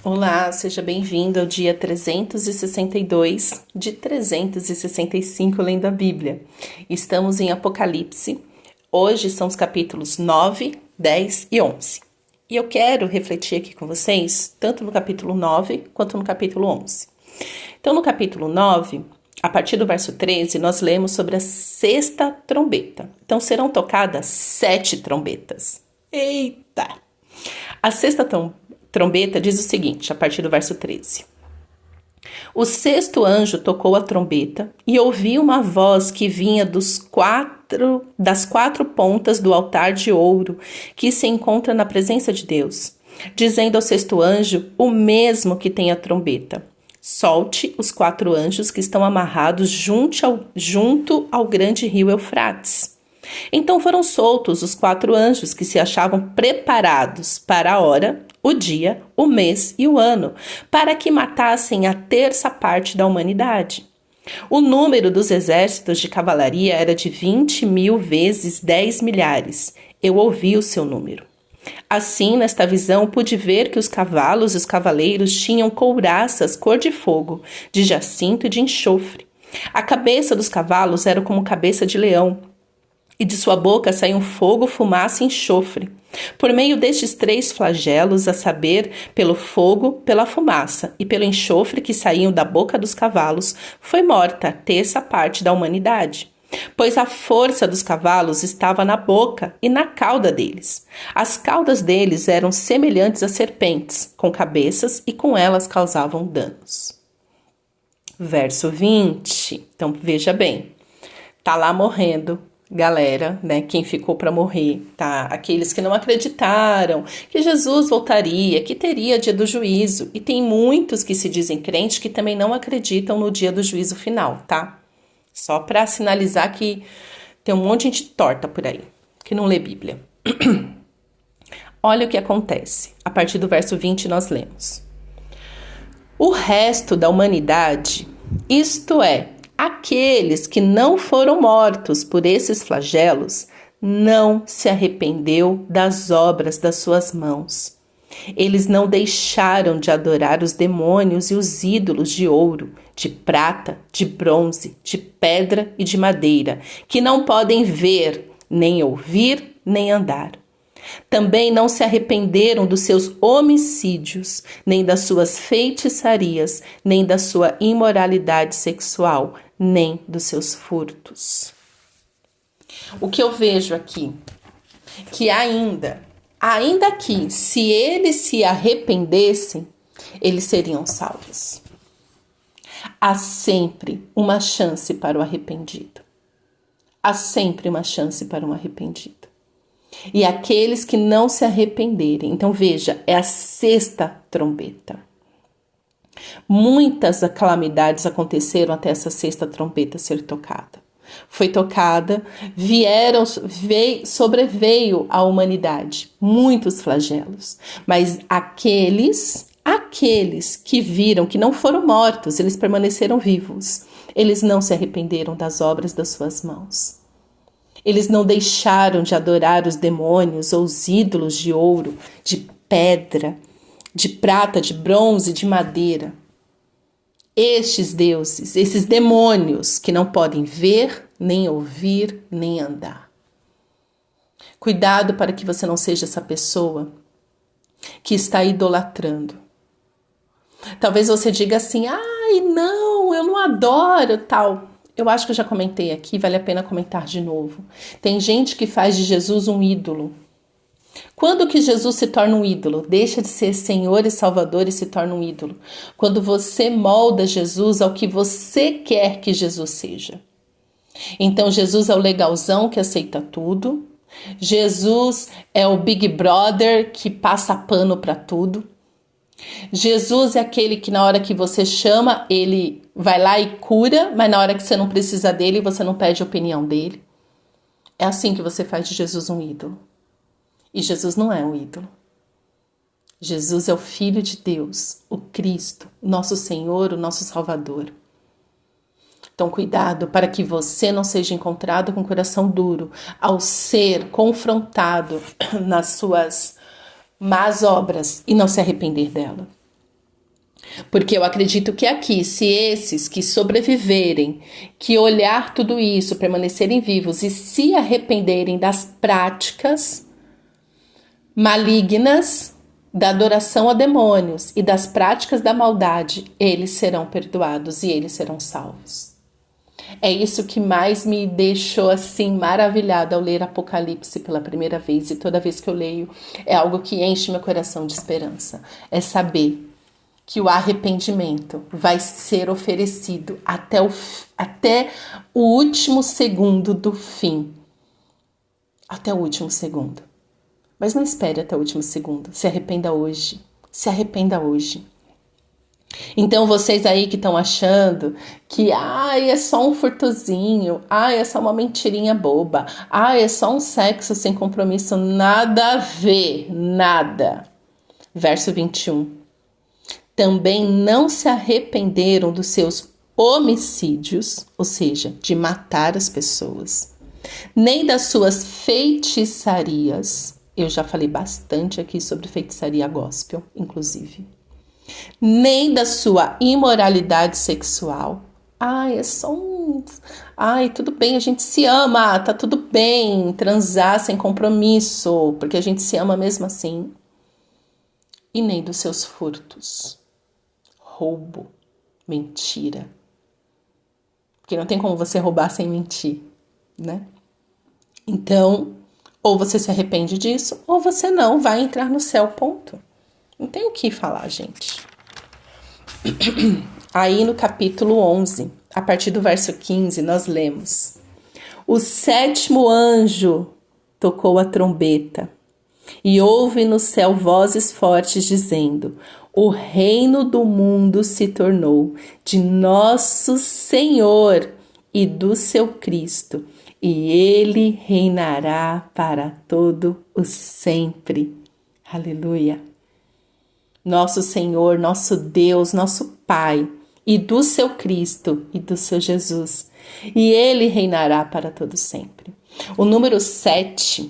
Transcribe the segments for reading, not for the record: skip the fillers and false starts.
Olá, seja bem-vindo ao dia 362 de 365 lendo a Bíblia. Estamos em Apocalipse. Hoje são os capítulos 9, 10 e 11. E eu quero refletir aqui com vocês, tanto no capítulo 9 quanto no capítulo 11. Então, no capítulo 9, a partir do verso 13, nós lemos sobre a sexta trombeta. Então, serão tocadas 7 trombetas. Eita! A sexta trombeta diz o seguinte, a partir do verso 13. O sexto anjo tocou a trombeta e ouvi uma voz que vinha das quatro pontas do altar de ouro que se encontra na presença de Deus, dizendo ao sexto anjo, o mesmo que tem a trombeta: solte os 4 anjos que estão amarrados junto ao grande rio Eufrates. Então foram soltos os 4 anjos que se achavam preparados para a hora, o dia, o mês e o ano, para que matassem a terça parte da humanidade. O número dos exércitos de cavalaria era de 20.000 vezes 10 milhares. Eu ouvi o seu número. Assim, nesta visão, pude ver que os cavalos e os cavaleiros tinham couraças cor de fogo, de jacinto e de enxofre. A cabeça dos cavalos era como cabeça de leão, e de sua boca saíam fogo, fumaça e enxofre. Por meio destes 3 flagelos, a saber, pelo fogo, pela fumaça e pelo enxofre que saíam da boca dos cavalos, foi morta a terça parte da humanidade. Pois a força dos cavalos estava na boca e na cauda deles. As caudas deles eram semelhantes a serpentes, com cabeças, e com elas causavam danos. Verso 20. Então, veja bem. Tá lá morrendo galera, né, quem ficou para morrer, tá? Aqueles que não acreditaram que Jesus voltaria, que teria dia do juízo. E tem muitos que se dizem crentes que também não acreditam no dia do juízo final, tá? Só para sinalizar que tem um monte de gente torta por aí, que não lê Bíblia. Olha o que acontece. A partir do verso 20 nós lemos. O resto da humanidade, isto é, aqueles que não foram mortos por esses flagelos, não se arrependeu das obras das suas mãos. Eles não deixaram de adorar os demônios e os ídolos de ouro, de prata, de bronze, de pedra e de madeira, que não podem ver, nem ouvir, nem andar. Também não se arrependeram dos seus homicídios, nem das suas feitiçarias, nem da sua imoralidade sexual, nem dos seus furtos. O que eu vejo aqui, que ainda que se eles se arrependessem, eles seriam salvos. Há sempre uma chance para o arrependido. Há sempre uma chance para um arrependido. E aqueles que não se arrependerem, então veja, é a sexta trombeta. Muitas calamidades aconteceram até essa sexta trombeta ser tocada. Foi tocada, sobreveio à humanidade muitos flagelos, mas aqueles que viram que não foram mortos, eles permaneceram vivos. Eles não se arrependeram das obras das suas mãos. Eles não deixaram de adorar os demônios ou os ídolos de ouro, de pedra, de prata, de bronze, de madeira. Estes deuses, esses demônios que não podem ver, nem ouvir, nem andar. Cuidado para que você não seja essa pessoa que está idolatrando. Talvez você diga assim, ai não, eu não adoro tal. Eu acho que eu já comentei aqui, vale a pena comentar de novo. Tem gente que faz de Jesus um ídolo. Quando que Jesus se torna um ídolo? Deixa de ser Senhor e Salvador e se torna um ídolo. Quando você molda Jesus ao que você quer que Jesus seja. Então Jesus é o legalzão que aceita tudo. Jesus é o Big Brother que passa pano para tudo. Jesus é aquele que na hora que você chama, ele vai lá e cura, mas na hora que você não precisa dele, você não pede a opinião dele. É assim que você faz de Jesus um ídolo. E Jesus não é um ídolo. Jesus é o Filho de Deus, o Cristo, o nosso Senhor, o nosso Salvador. Então, cuidado para que você não seja encontrado com o coração duro ao ser confrontado nas suas más obras e não se arrepender dela. Porque eu acredito que aqui, se esses que sobreviverem, que olhar tudo isso, permanecerem vivos e se arrependerem das práticas malignas da adoração a demônios e das práticas da maldade, eles serão perdoados e eles serão salvos. É isso que mais me deixou assim maravilhada ao ler Apocalipse pela primeira vez, e toda vez que eu leio é algo que enche meu coração de esperança. É saber que o arrependimento vai ser oferecido até o último segundo do fim. Até o último segundo. Mas não espere até o último segundo. Se arrependa hoje. Se arrependa hoje. Então vocês aí que estão achando que é só um furtozinho, é só uma mentirinha boba, é só um sexo sem compromisso, nada a ver, nada. Verso 21. Também não se arrependeram dos seus homicídios, ou seja, de matar as pessoas, nem das suas feitiçarias. Eu já falei bastante aqui sobre feitiçaria gospel, inclusive. Nem da sua imoralidade sexual. É só um... tudo bem, a gente se ama, tá tudo bem transar sem compromisso, porque a gente se ama mesmo assim. E nem dos seus furtos. Roubo, mentira. Porque não tem como você roubar sem mentir, né? Então, ou você se arrepende disso, ou você não vai entrar no céu, ponto. Não tem o que falar, gente. Aí no capítulo 11, a partir do verso 15, nós lemos: o sétimo anjo tocou a trombeta, e houve no céu vozes fortes dizendo: o reino do mundo se tornou de nosso Senhor e do seu Cristo, e ele reinará para todo o sempre. Aleluia! Nosso Senhor, nosso Deus, nosso Pai, e do seu Cristo e do seu Jesus, e ele reinará para todo sempre. O número 7,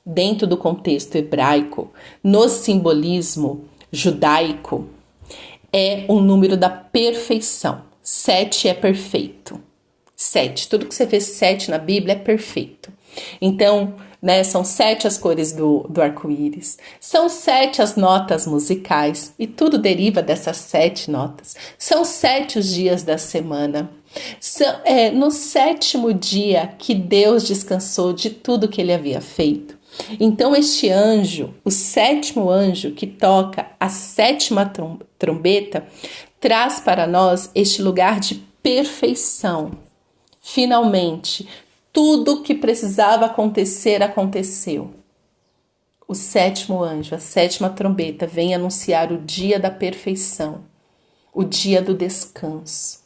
dentro do contexto hebraico, no simbolismo judaico, é um número da perfeição. 7 é perfeito. 7, tudo que você vê 7 na Bíblia é perfeito. Então, são 7 as cores do arco-íris, são 7 as notas musicais, e tudo deriva dessas 7 notas. São 7 os dias da semana. No 7º dia que Deus descansou de tudo que ele havia feito. Então este anjo, o 7º anjo que toca a 7ª trombeta, traz para nós este lugar de perfeição. Finalmente, tudo que precisava acontecer, aconteceu. O 7º anjo, a 7ª trombeta, vem anunciar o dia da perfeição, o dia do descanso,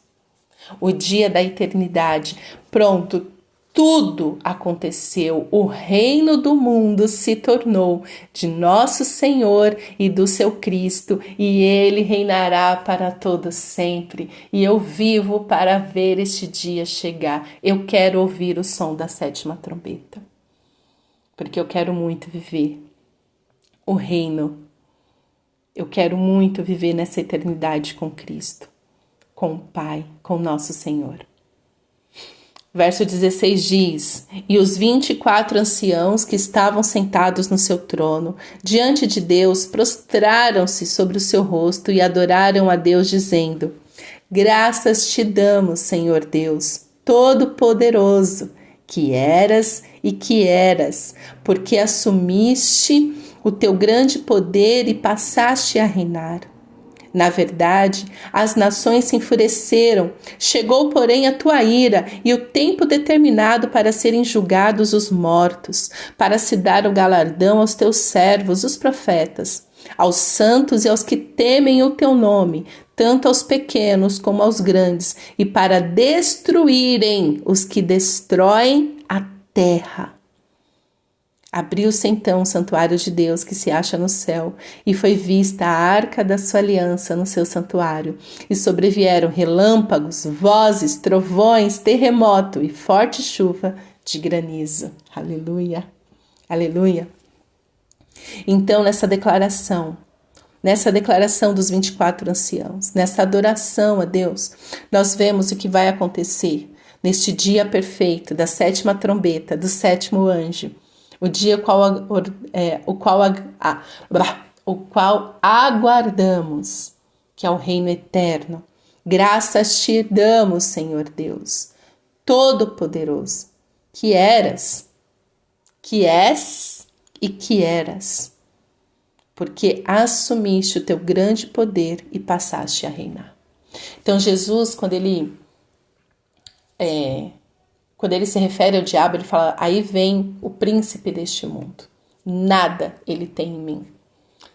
o dia da eternidade. Pronto, tudo aconteceu, o reino do mundo se tornou de nosso Senhor e do seu Cristo, e ele reinará para todo sempre. E eu vivo para ver este dia chegar. Eu quero ouvir o som da 7ª trombeta, porque eu quero muito viver o reino. Eu quero muito viver nessa eternidade com Cristo, com o Pai, com nosso Senhor. Verso 16 diz: e os 24 anciãos que estavam sentados no seu trono, diante de Deus, prostraram-se sobre o seu rosto e adoraram a Deus, dizendo: graças te damos, Senhor Deus, Todo-Poderoso, que eras e que eras, porque assumiste o teu grande poder e passaste a reinar. Na verdade, as nações se enfureceram, chegou, porém, a tua ira e o tempo determinado para serem julgados os mortos, para se dar o galardão aos teus servos, os profetas, aos santos e aos que temem o teu nome, tanto aos pequenos como aos grandes, e para destruírem os que destroem a terra. Abriu-se então o santuário de Deus que se acha no céu, e foi vista a arca da sua aliança no seu santuário, e sobrevieram relâmpagos, vozes, trovões, terremoto e forte chuva de granizo. Aleluia, aleluia. Então, nessa declaração, nessa declaração dos 24 anciãos, nessa adoração a Deus, nós vemos o que vai acontecer neste dia perfeito da sétima trombeta, do sétimo anjo, o dia o qual aguardamos, que é o reino eterno. Graças te damos, Senhor Deus, Todo-Poderoso, que eras, que és e que eras, porque assumiste o teu grande poder e passaste a reinar. Então Jesus, quando ele se refere ao diabo, ele fala, aí vem o príncipe deste mundo. Nada ele tem em mim.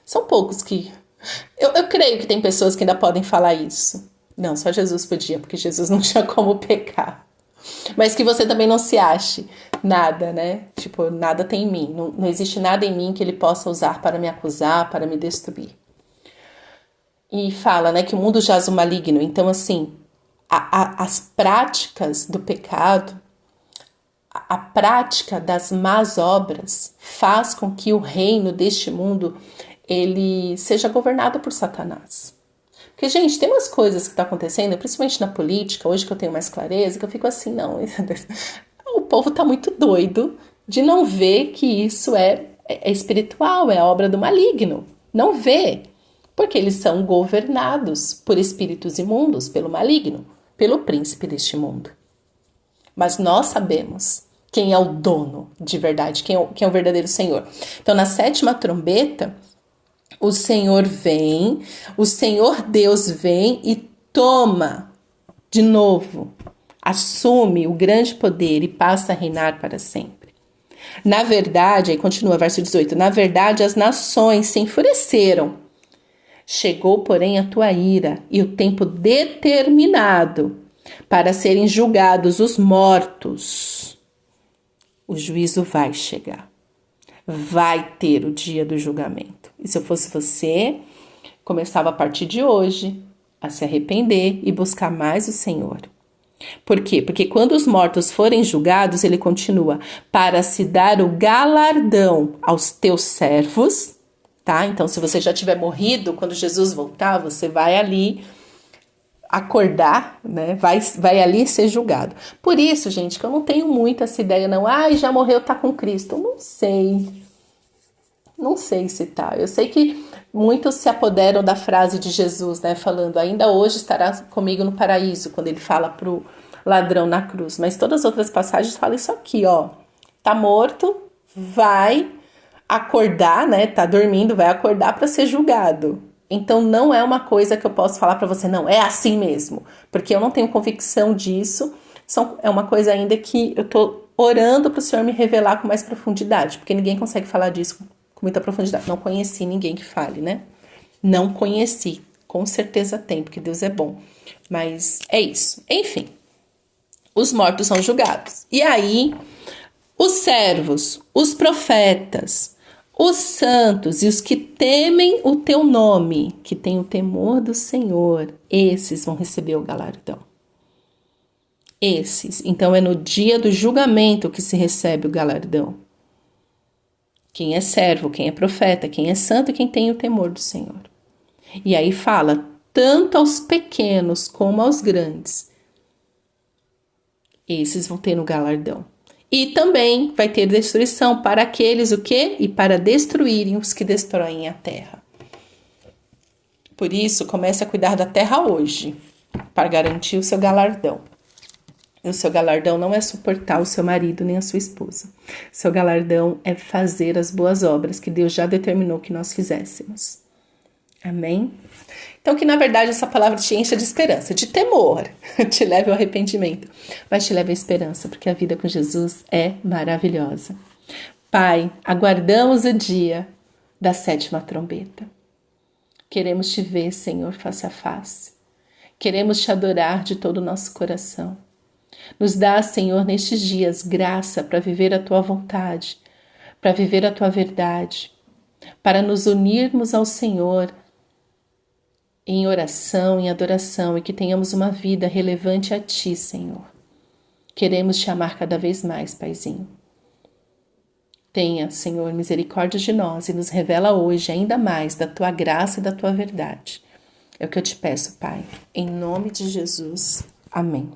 São poucos que... Eu creio que tem pessoas que ainda podem falar isso. Não, só Jesus podia, porque Jesus não tinha como pecar. Mas que você também não se ache nada, né? Tipo, nada tem em mim. Não existe nada em mim que ele possa usar para me acusar, para me destruir. E fala, né, que o mundo jaz o maligno. Então, assim, as práticas do pecado, a prática das más obras faz com que o reino deste mundo ele seja governado por Satanás. Porque, gente, tem umas coisas que estão acontecendo, principalmente na política, hoje que eu tenho mais clareza, que eu fico assim, não, o povo tá muito doido de não ver que isso é espiritual, é obra do maligno. Não vê, porque eles são governados por espíritos imundos, pelo maligno, pelo príncipe deste mundo. Mas nós sabemos quem é o dono de verdade, quem é o verdadeiro Senhor. Então, na sétima trombeta, o Senhor vem, o Senhor Deus vem e toma de novo, assume o grande poder e passa a reinar para sempre. Na verdade, aí continua verso 18, na verdade as nações se enfureceram. Chegou, porém, a tua ira e o tempo determinado para serem julgados os mortos. O juízo vai chegar. Vai ter o dia do julgamento. E se eu fosse você, começava a partir de hoje a se arrepender e buscar mais o Senhor. Por quê? Porque quando os mortos forem julgados, ele continua, para se dar o galardão aos teus servos, tá? Então, se você já tiver morrido, quando Jesus voltar, você vai ali acordar, né? Vai ali ser julgado. Por isso, gente, que eu não tenho muito essa ideia, não. Ai, já morreu, tá com Cristo. Não sei. Não sei se tá. Eu sei que muitos se apoderam da frase de Jesus, né? Falando, ainda hoje estará comigo no paraíso, quando ele fala pro ladrão na cruz. Mas todas as outras passagens falam isso aqui, ó. Tá morto, vai acordar, né? Tá dormindo, vai acordar para ser julgado. Então, não é uma coisa que eu posso falar para você, não, é assim mesmo. Porque eu não tenho convicção disso. É uma coisa ainda que eu tô orando para o Senhor me revelar com mais profundidade. Porque ninguém consegue falar disso com muita profundidade. Não conheci ninguém que fale, né? Não conheci. Com certeza tem, porque Deus é bom. Mas é isso. Enfim, os mortos são julgados. E aí, os servos, os profetas, os santos e os que temem o teu nome, que têm o temor do Senhor, esses vão receber o galardão. Esses. Então, é no dia do julgamento que se recebe o galardão. Quem é servo, quem é profeta, quem é santo e quem tem o temor do Senhor. E aí fala, tanto aos pequenos como aos grandes, esses vão ter no galardão. E também vai ter destruição para aqueles o quê? E para destruírem os que destroem a terra. Por isso, comece a cuidar da terra hoje, para garantir o seu galardão. E o seu galardão não é suportar o seu marido nem a sua esposa. O seu galardão é fazer as boas obras que Deus já determinou que nós fizéssemos. Amém? Então, que na verdade essa palavra te encha de esperança, de temor, te leve ao arrependimento, mas te leve à esperança, porque a vida com Jesus é maravilhosa. Pai, aguardamos o dia da sétima trombeta. Queremos te ver, Senhor, face a face. Queremos te adorar de todo o nosso coração. Nos dá, Senhor, nestes dias, graça para viver a tua vontade, para viver a tua verdade, para nos unirmos ao Senhor em oração, em adoração, e que tenhamos uma vida relevante a Ti, Senhor. Queremos Te amar cada vez mais, Paizinho. Tenha, Senhor, misericórdia de nós e nos revela hoje ainda mais da tua graça e da tua verdade. É o que eu te peço, Pai. Em nome de Jesus. Amém.